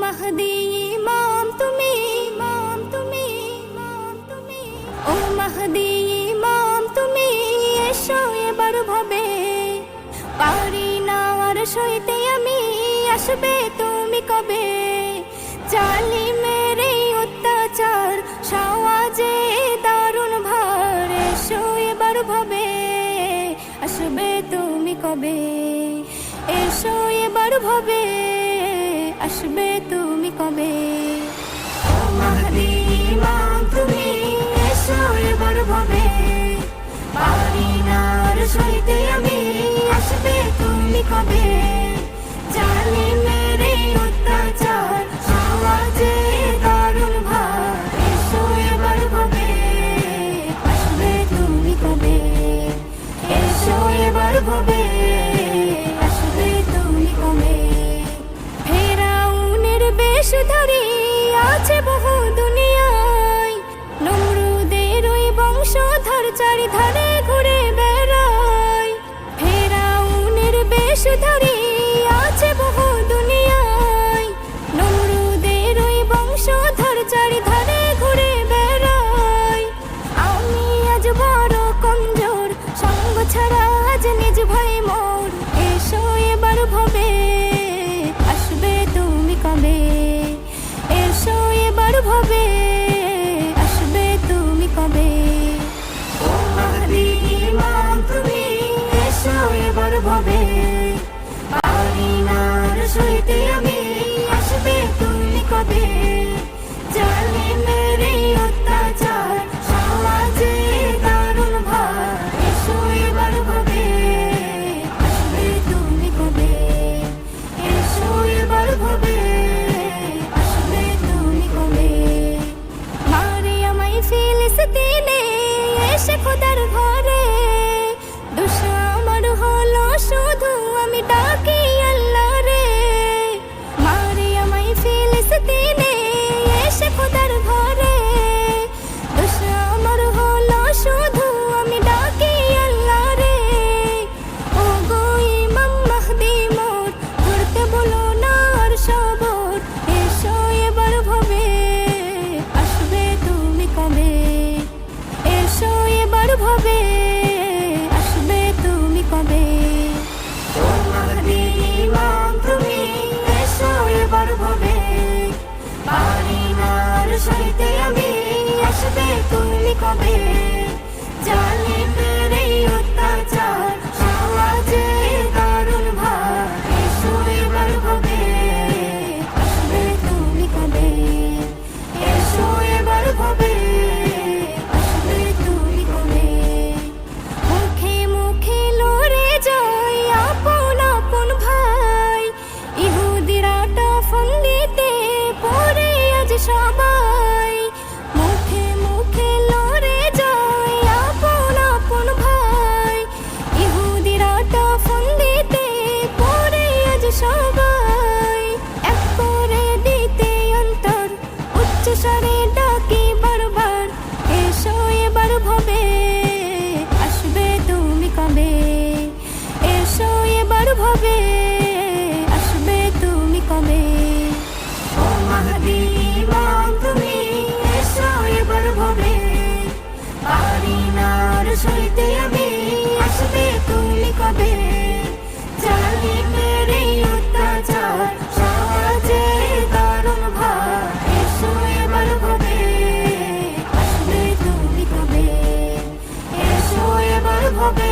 মাহদি ইমাম তুমি, ইমাম তুমি, ইমাম তুমি, ও মাহদি ইমাম তুমি, এসো এবার ভাবে। পারি না আর সইতে আমি, আসবে তুমি কবে? জালিমের এই অত্যাচার, সওয়াজে দারুণ ভার, এসো এবার ভাবে, আসবে তুমি কবে? এসো এবার ভাবে, আসবে তুমি কবে? ও মাহদি ইমাম তুমি, এসো এবার ভাবে। পারি না আর সইতে আমি, আসবে তুমি কবে? জালিমের এই অত্যাচার, সওয়াজে দারুণ ভার, এসো এবার ভাবে, আসবে তুমি কবে? এসো এবার ভাবে, আসবে তুমি কবে? ফেরাউনের বেশ ধরে আছে বহু দুনিয়ায়, নমরুদের ওই বংশধর চারিধারে ঘুরে বেড়ায়। ফেরাউনের বেশ ধরে আছে বহু দুনিয়ায়, নমরুদের ওই বংশধর চারিধারে ঘুরে বেড়ায়। আমি আজ বড় কমজোর, সঙ্গ ছাড়া আজ নিজ ভাই মোর, এসো এবার ভাবে, আসবে তুমি কবে? এসো এবার ভাবে, আসবে তুমি কবে? ও মাহদি ইমাম তুমি, এসো এবার ভাবে। পারি না আর সইতে আমি, আসবে তুমি কবে? জালিমের এই অত্যাচার, সওয়াজে দারুণ ভার, এসো এবার ভাবে, আসবে তুমি কবে? এসো এবার ভাবে, আসবে তুমি কবে? মারে আমায় ফিলিস্তিনে এসে খোদার ঘরে, দোষ আমার হলো শুধু আমি ডাকি আল্লাহ রে। মারে আমায় ফিলিস্তিনে এসে খোদার ঘরে, দোষ আমার হলো শুধু আমি ডাকি আল্লাহ রে। ও গো ইমাম মাহদি মোর, ধরতে বলো না আর সবর, এসো এবার ভাবে, আসবে তুমি কবে? এসো এবার ভাবে, আসবে তুমি কবে? ও মাহদি ইমাম তুমি, এসো এবার ভাবে। পারি না আর সইতে আমি, আসবে তুমি কবে? জালিমের এই অত্যাচার, সওয়াজে দারুণ ভার, এসো এবার ভাবে, আসবে তুমি কবে? এসো এবার ভাবে, আসবে তুমি কবে? মুখে মুখে লড়ে যায় আপন আপন ভাই, ইহুদিরা ফন্দিতে পড়ে আজ সবাই। মুখে মুখে লড়ে যায় আপন আপন ভাই, ইহুদিরা ফন্দিতে পড়ে আজ সবাই। এক করে দিতে অন্তর, উচ্চ স্বরে ডাকি বারবার, এসো এবার ভাবে, আসবে তুমি কবে? এসো এবার ভাবে, আসবে তুমি কবে? ও মাহদি ইমাম তুমি, এসো এবার ভাবে। পারি না আর সইতে আমি, আসবে তুমি কবে? জালিমের এই অত্যাচার, সওয়াজে দারুণ ভার, এসো এবার ভাবে, আসবে তুমি কবে? এসো এবার ভাবে।